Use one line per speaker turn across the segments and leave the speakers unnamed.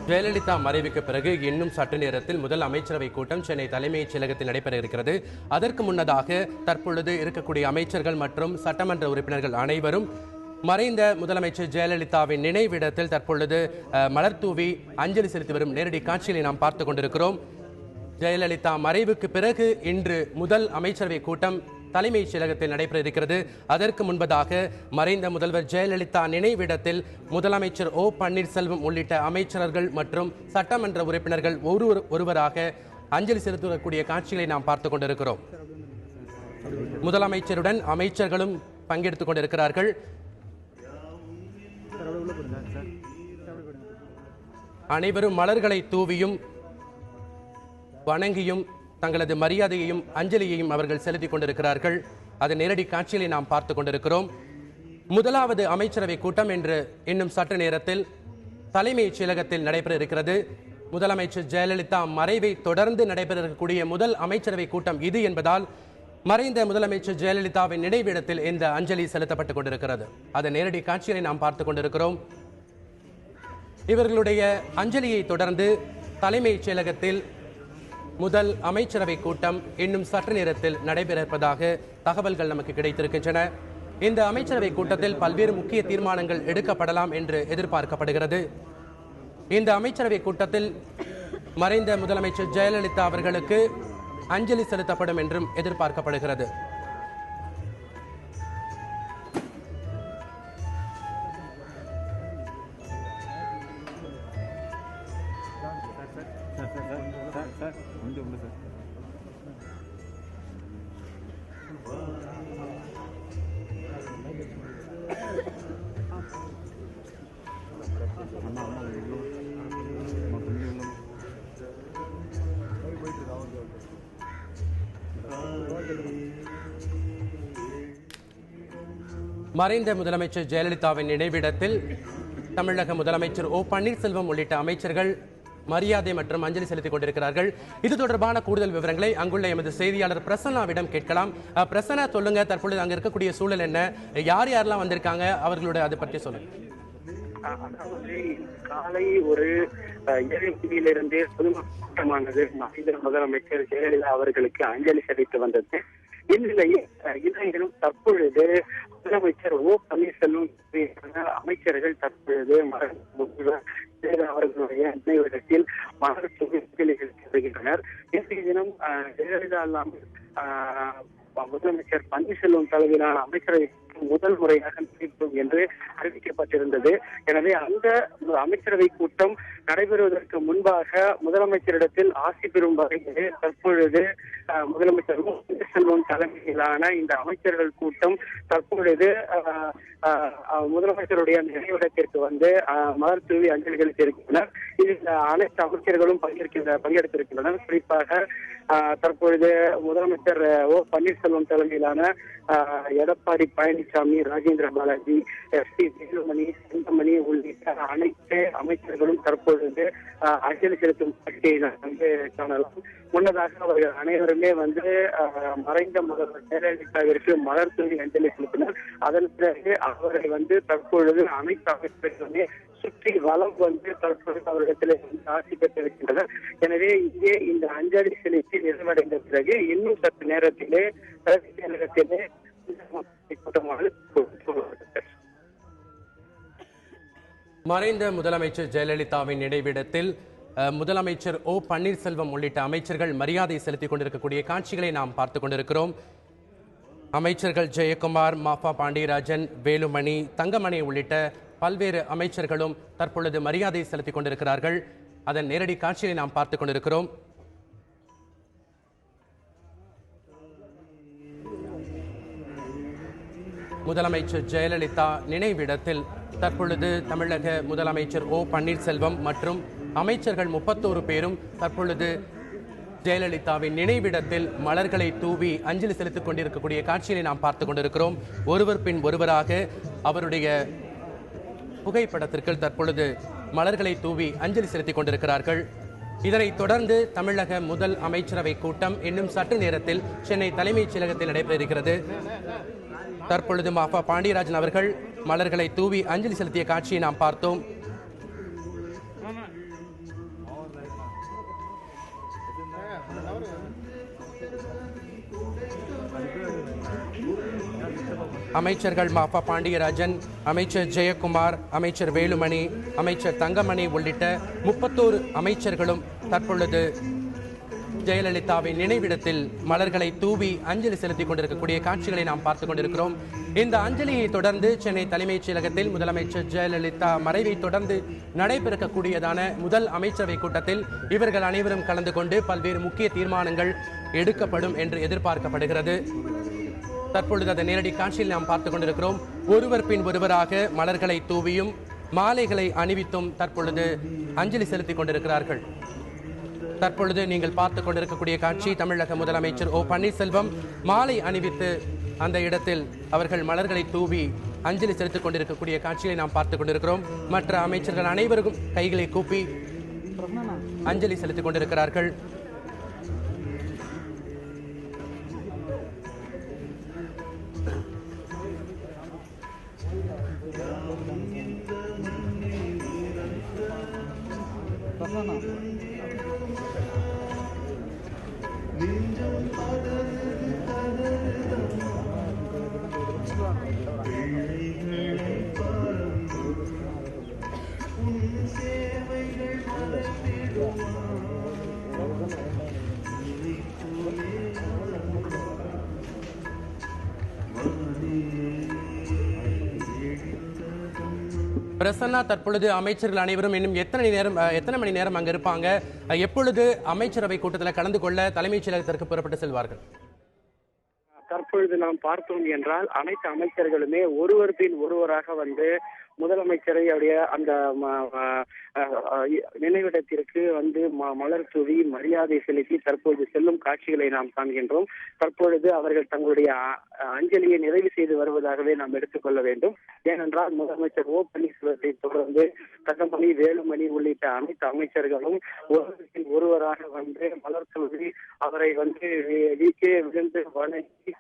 ஜெயலலிதா மறைவுக்கு பிறகு இன்னும் சற்று நேரத்தில் முதல் அமைச்சரவை கூட்டம் சென்னை தலைமைச் செயலகத்தில் நடைபெற இருக்கிறது. அதற்கு முன்னதாக தற்பொழுது இருக்கக்கூடிய அமைச்சர்கள் மற்றும் சட்டமன்ற உறுப்பினர்கள் அனைவரும் மறைந்த முதலமைச்சர் ஜெயலலிதாவின் நினைவிடத்தில் தற்பொழுது மலர் தூவி அஞ்சலி செலுத்தி வரும் நேரடி காட்சிகளை நாம் பார்த்துக் கொண்டிருக்கிறோம். ஜெயலலிதா மறைவுக்கு பிறகு இன்று முதல் அமைச்சரவை கூட்டம் தலைமைச் செயலகத்தில் நடைபெற இருக்கிறது. அதற்கு முன்பதாக மறைந்த முதல்வர் ஜெயலலிதா நினைவிடத்தில் முதலமைச்சர் ஓ பன்னீர்செல்வம் உள்ளிட்ட அமைச்சர்கள் மற்றும் சட்டமன்ற உறுப்பினர்கள் ஒருவராக அஞ்சலி செலுத்தக்கூடிய காட்சிகளை நாம் பார்த்துக் கொண்டிருக்கிறோம். முதலமைச்சருடன் அமைச்சர்களும் பங்கெடுத்துக் கொண்டிருக்கிறார்கள். அனைவரும் மலர்களை தூவியும் வணங்கியும் தங்களது மரியாதையையும் அஞ்சலியையும் அவர்கள் செலுத்திக் கொண்டிருக்கிறார்கள். அது நேரடி காட்சிகளை நாம் பார்த்துக் கொண்டிருக்கிறோம். முதலாவது அமைச்சரவை கூட்டம் என்று இன்னும் சற்று நேரத்தில் தலைமைச் செயலகத்தில் நடைபெற இருக்கிறது. முதலமைச்சர் ஜெயலலிதா மறைவை தொடர்ந்து நடைபெற இருக்கக்கூடிய முதல் அமைச்சரவை கூட்டம் இது என்பதால் மறைந்த முதலமைச்சர் ஜெயலலிதாவின் நினைவிடத்தில் இந்த அஞ்சலி செலுத்தப்பட்டுக் கொண்டிருக்கிறது. அது நேரடி காட்சிகளை நாம் பார்த்துக் கொண்டிருக்கிறோம். இவர்களுடைய அஞ்சலியை தொடர்ந்து தலைமைச் செயலகத்தில் முதல் அமைச்சரவை கூட்டம் இன்னும் சற்று நேரத்தில் நடைபெற இருப்பதாக தகவல்கள் நமக்கு கிடைத்திருக்கின்றன. இந்த அமைச்சரவை கூட்டத்தில் பல்வேறு முக்கிய தீர்மானங்கள் எடுக்கப்படலாம் என்று எதிர்பார்க்கப்படுகிறது. இந்த அமைச்சரவை கூட்டத்தில் மறைந்த முதலமைச்சர் ஜெயலலிதா அவர்களுக்கு அஞ்சலி செலுத்தப்படும் என்றும் எதிர்பார்க்கப்படுகிறது. மறைந்த முதலமைச்சர் ஜெயலலிதாவின் நினைவிடத்தில் தமிழக முதலமைச்சர் ஓ பன்னீர்செல்வம் உள்ளிட்ட அமைச்சர்கள் மரியாதை மற்றும் அஞ்சலி செலுத்திக் கொண்டிருக்கிறார்கள். இது தொடர்பான கூடுதல் விவரங்களை அங்குள்ள எமது செய்தியாளர் பிரசன்னாவிடம் கேட்கலாம். பிரசன்னா, சொல்லுங்க, தற்பொழுது அங்க இருக்கக்கூடிய சூழல் என்ன, யார் யாரெல்லாம் வந்திருக்காங்க, அவர்களோட அதை பற்றி சொல்லுங்க.
காலை ஒரு 7 மணியிலிருந்து பொதுமக்கள் கூட்டமானது மறைந்த முதலமைச்சர் ஜெயலலிதா அவர்களுக்கு அஞ்சலி செலுத்தி வந்தது. இந்நிலையில் தற்பொழுது முதலமைச்சர் ஓ பன்னீர்செல்வம் அமைச்சர்கள் தற்பொழுது அவர்களுடைய நினைவிடத்தில் மலர் தூவி வருகின்றனர். இன்றைய தினம் ஜெயலலிதா இல்லாமல் முதலமைச்சர் பன்னீர்செல்வம் தலைமையிலான அமைச்சரவை முதல் முறையாக நடைபெறும் என்று அறிவிக்கப்பட்டிருந்தது. எனவே அந்த அமைச்சரவை கூட்டம் நடைபெறுவதற்கு முன்பாக முதலமைச்சரிடத்தில் ஆசி பெறும் வகையில் தற்பொழுது முதலமைச்சர் பன்னீர்செல்வம் தலைமையிலான இந்த அமைச்சர்கள் கூட்டம் தற்பொழுது முதலமைச்சருடைய நினைவிடத்திற்கு வந்து மலர் தூவி அஞ்சலி செலுத்தியிருக்கின்றனர். இதில் அனைத்து அமைச்சர்களும் பங்கெடுத்திருக்கின்றனர். குறிப்பாக தற்பொழுது முதலமைச்சர் ஓ பன்னீர்செல்வம் தலைமையிலான எடப்பாடி பழனிசாமி, ராஜேந்திர பாலாஜி, எஸ்.பி. வேலுமணி, செந்தமணி உள்ளிட்ட அனைத்து அமைச்சர்களும் தற்பொழுது அஞ்சலி செலுத்தும் காட்சியை வந்து காணலாம். முன்னதாக அவர்கள் அனைவருமே வந்து மறைந்த முதல்வர் ஜெயலலிதாவிற்கு மலர் தூவி அஞ்சலி செலுத்தினர். அதன் பிறகு அவரை வந்து தற்பொழுது அனைத்து அமைச்சர்களுமே சுற்றி வளம் வந்து தற்பொழுது அவரிடத்தில் ஆசி பெற்றிருக்கின்றனர். எனவே இங்கே இந்த அஞ்சலி செலுத்தி நிறைவடைந்த பிறகு இன்னும் சற்று நேரத்திலே
மறைந்த முதலமைச்சர் ஜெயலலிதாவின் நினைவிடத்தில் முதலமைச்சர் ஓ பன்னீர்செல்வம் உள்ளிட்ட அமைச்சர்கள் மரியாதை செலுத்திக் கொண்டிருக்கக்கூடிய காட்சிகளை நாம் பார்த்துக் கொண்டிருக்கிறோம். அமைச்சர்கள் ஜெயக்குமார், மாஃபா பாண்டியராஜன், வேலுமணி, தங்கமணி உள்ளிட்ட பல்வேறு அமைச்சர்களும் தற்பொழுது மரியாதை செலுத்திக் கொண்டிருக்கிறார்கள். அதன் நேரடி காட்சியை நாம் பார்த்துக் கொண்டிருக்கிறோம். முதலமைச்சர் ஜெயலலிதா நினைவிடத்தில் தற்பொழுது தமிழக முதலமைச்சர் ஓ பன்னீர்செல்வம் மற்றும் அமைச்சர்கள் 31 பேரும் தற்பொழுது ஜெயலலிதாவின் நினைவிடத்தில் மலர்களை தூவி அஞ்சலி செலுத்திக் கொண்டிருக்கக்கூடிய காட்சியை நாம் பார்த்துக் கொண்டிருக்கிறோம். ஒருவர் பின் ஒருவராக அவருடைய புகைப்படத்திற்கு தற்பொழுது மலர்களை தூவி அஞ்சலி செலுத்திக் கொண்டிருக்கிறார்கள். இதனைத் தொடர்ந்து தமிழக முதல் அமைச்சரவை கூட்டம் இன்னும் சற்று நேரத்தில் சென்னை தலைமைச் செயலகத்தில் நடைபெற இருக்கிறது. தற்பொழுது மாஃபா பாண்டியராஜன் அவர்கள் மலர்களை தூவி அஞ்சலி செலுத்திய காட்சியை நாம் பார்த்தோம். அமைச்சர்கள் மாஃபா பாண்டியராஜன், அமைச்சர் ஜெயக்குமார், அமைச்சர் வேலுமணி, அமைச்சர் தங்கமணி உள்ளிட்ட 31 அமைச்சர்களும் தற்பொழுது ஜெயலலிதாவின் நினைவிடத்தில் மலர்களை தூவி அஞ்சலி செலுத்திக் கொண்டிருக்கக்கூடிய காட்சிகளை நாம் பார்த்துக் கொண்டிருக்கிறோம். இந்த அஞ்சலியை தொடர்ந்து சென்னை தலைமைச் செயலகத்தில் முதலமைச்சர் ஜெயலலிதா மறைவை தொடர்ந்து நடைபெறக்கூடியதான முதல் அமைச்சரவை கூட்டத்தில் இவர்கள் அனைவரும் கலந்து கொண்டு பல்வேறு முக்கிய தீர்மானங்கள் எடுக்கப்படும் என்று எதிர்பார்க்கப்படுகிறது. தற்பொழுது அதை நேரடி காட்சியில் நாம் பார்த்துக் கொண்டிருக்கிறோம். ஒருவர் பின் ஒருவராக மலர்களை தூவியும் மாலைகளை அணிவித்தும் தற்பொழுது அஞ்சலி செலுத்திக் கொண்டிருக்கிறார்கள். தற்பொழுது நீங்கள் பார்த்துக் கொண்டிருக்கக்கூடிய காட்சி தமிழக முதலமைச்சர் ஓ பன்னீர்செல்வம் மாலை அணிவித்து அந்த இடத்தில் அவர்கள் மலர்களை தூவி அஞ்சலி செலுத்திக் கொண்டிருக்கக்கூடிய காட்சியை நாம் பார்த்துக் கொண்டிருக்கிறோம். மற்ற அமைச்சர்கள் அனைவருக்கும் கைகளை கூப்பி அஞ்சலி செலுத்திக் கொண்டிருக்கிறார்கள். பிரசன்னா, தற்பொழுது அமைச்சர்கள் அனைவரும் இன்னும் எத்தனை மணி நேரம் அங்க இருப்பாங்க? எப்பொழுது அமைச்சரவை கூட்டத்தில் கலந்து கொள்ள தலைமைச் செயலகத்திற்கு புறப்பட்டு செல்வார்கள்?
தற்பொழுது நாம் பார்த்தோம் என்றால் அனைத்து அமைச்சர்களுமே ஒருவர் பின் ஒருவராக வந்து முதலமைச்சரை அவருடைய அந்த நினைவிடத்திற்கு வந்து மலர் தூவி மரியாதை செலுத்தி தற்பொழுது செல்லும் காட்சிகளை நாம் காண்கின்றோம். தற்பொழுது அவர்கள் தங்களுடைய அஞ்சலியை நிறைவு செய்து வருவதாகவே நாம் எடுத்துக்கொள்ள வேண்டும். ஏனென்றால் முதலமைச்சர் ஓ பன்னீர்செல்வத்தை தொடர்ந்து தங்கமணி, வேலுமணி உள்ளிட்ட அனைத்து அமைச்சர்களும் ஒருவரின் ஒருவராக வந்து மலர் தூவி அவரை வந்து வீக்கே விழுந்து வணங்கி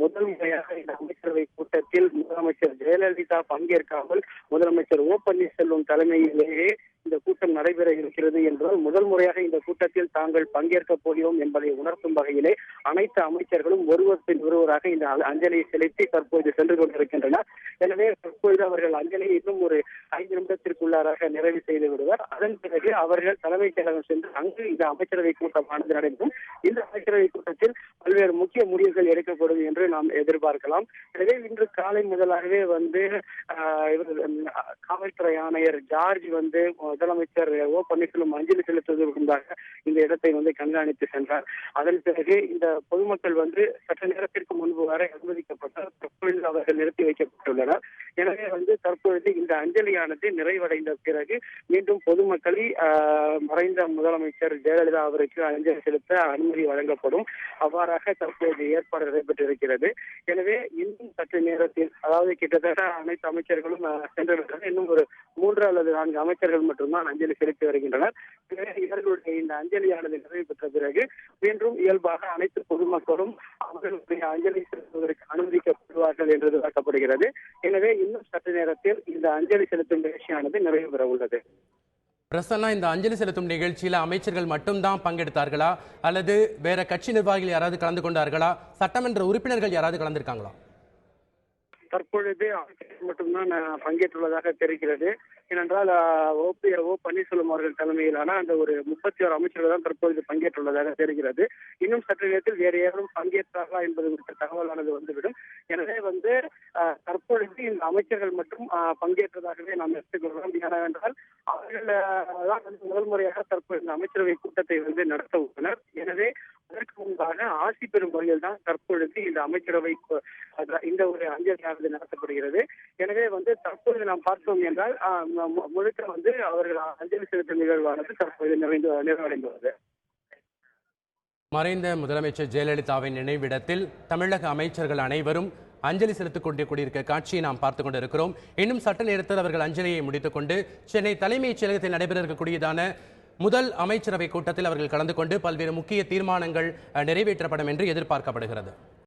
முதல் முறையாக இந்த அமைச்சரவை கூட்டத்தில் முதலமைச்சர் ஜெயலலிதா பங்கேற்காமல் முதலமைச்சர் ஓ பன்னீர்செல்வம் தலைமையிலேயே இந்த கூட்டம் நடைபெற இருக்கிறது என்றால் முதல் முறையாக இந்த கூட்டத்தில் தாங்கள் பங்கேற்க போகிறோம் என்பதை உணர்த்தும் வகையிலே அனைத்து அமைச்சர்களும் ஒருவர் பின் ஒருவராக இந்த அஞ்சலியை செலுத்தி தற்போது சென்று கொண்டிருக்கின்றனர். எனவே தற்பொழுது அவர்கள் அஞ்சலியை இன்னும் ஒரு 5 நிமிடத்திற்குள்ளாக நிறைவு செய்து விடுவார். அதன் பிறகு அவர்கள் தலைமைச் செயலகம் சென்று அங்கு இந்த அமைச்சரவை கூட்டமானது நடைபெறும். இந்த அமைச்சரவை கூட்டத்தில் பல்வேறு முக்கிய முடிவுகள் எடுக்கப்படும் என்று நாம் எதிர்பார்க்கலாம். எனவே இன்று காலை முதலாகவே வந்து காவல்துறை ஆணையர் ஜார்ஜ் வந்து முதலமைச்சர் ஓ பன்னீர்செல்வம் அஞ்சலி செலுத்துவதற்காக இந்த இடத்தை வந்து கண்காணித்து சென்றார். அதன் பிறகு இந்த பொதுமக்கள் வந்து சற்று நேரத்திற்கு முன்பு வரை அனுமதிக்கப்பட்டார். தற்பொழுது அவர்கள் நிறுத்தி வைக்கப்பட்டுள்ளனர். எனவே வந்து தற்பொழுது இந்த அஞ்சலியானது நிறைவடைந்த பிறகு மீண்டும் பொதுமக்களை மறைந்த முதலமைச்சர் ஜெயலலிதா அவருக்கு அஞ்சலி செலுத்த அனுமதி வழங்கப்படும். அவ்வாறாக தற்போது ஏற்பாடு நடைபெற்றிருக்கிறது. எனவே இன்னும் சற்று நேரத்தில், அதாவது கிட்டத்தட்ட அனைத்து அமைச்சர்களும் சென்றுவிட்டனர். இன்னும் ஒரு 3 அல்லது 4 அமைச்சர்கள் மட்டும்தான் அஞ்சலி செலுத்தி வருகின்றனர். இவர்களுடைய இந்த அஞ்சலியானது நிறைவு பெற்ற பிறகு மீண்டும் இயல்பாக அனைத்து பொதுமக்களும் அவர்களுடைய அஞ்சலி செலுத்துவதற்கு அனுமதிக்கப்படுவார்கள் என்று எதிர்பார்க்கப்படுகிறது. எனவே இன்னும் சற்று நேரத்தில் இந்த அஞ்சலி செலுத்தும் நிகழ்ச்சியானது நிறைவு பெற உள்ளது.
பிரசன்னா, இந்த அஞ்சலி செலுத்தும் நிகழ்ச்சியில் அமைச்சர்கள் மட்டும்தான் பங்கெடுத்தார்களா அல்லது வேற கட்சி நிர்வாகிகள் யாராவது கலந்து கொண்டார்களா? சட்டமன்ற உறுப்பினர்கள் யாராவது கலந்திருக்காங்களா?
தற்பொழுது அமைச்சர்கள் மட்டும்தான் பங்கேற்றுள்ளதாக தெரிகிறது. ஏனென்றால் ஓ பன்னீர்செல்வம் அவர்கள் தலைமையிலான அந்த ஒரு 31 அமைச்சர்கள் தான் தற்பொழுது பங்கேற்றுள்ளதாக தெரிகிறது. இன்னும் சற்று நேரத்தில் வேறு யாரும் பங்கேற்றார்களா என்பது குறித்த தகவலானது வந்துவிடும். எனவே வந்து தற்பொழுது இந்த அமைச்சர்கள் மட்டும் பங்கேற்றதாகவே நாம் எடுத்துக்கொள்ளலாம். ஏனென்றால் அவர்கள் தான் முதல் முறையாக தற்போது இந்த அமைச்சரவை கூட்டத்தை வந்து நடத்த உள்ளனர். எனவே அதற்கு முன்பாக ஆசி பெறும் வகையில் தான் தற்பொழுது இந்த அமைச்சரவை இந்த ஒரு அஞ்சலியானது நடத்தப்படுகிறது. எனவே வந்து தற்பொழுது நாம் பார்த்தோம் என்றால் முழுக்க வந்து அவர்கள் அஞ்சலி செலுத்தும் நிகழ்வானது தற்போது நிறைவடைந்துள்ளது.
மறைந்த முதலமைச்சர் ஜெயலலிதாவின் நினைவிடத்தில் தமிழக அமைச்சர்கள் அனைவரும் அஞ்சலி செலுத்திக் கொண்டிருக்க காட்சியை நாம் பார்த்துக் கொண்டிருக்கிறோம். இன்னும் சட்ட நேரத்தில் அவர்கள் அஞ்சலியை முடித்துக் கொண்டு சென்னை தலைமைச் செயலகத்தில் நடைபெற இருக்கக்கூடியதான முதல் அமைச்சரவை கூட்டத்தில் அவர்கள் கலந்து கொண்டு பல்வேறு முக்கிய தீர்மானங்கள் நிறைவேற்றப்படும் என்று எதிர்பார்க்கப்படுகிறது.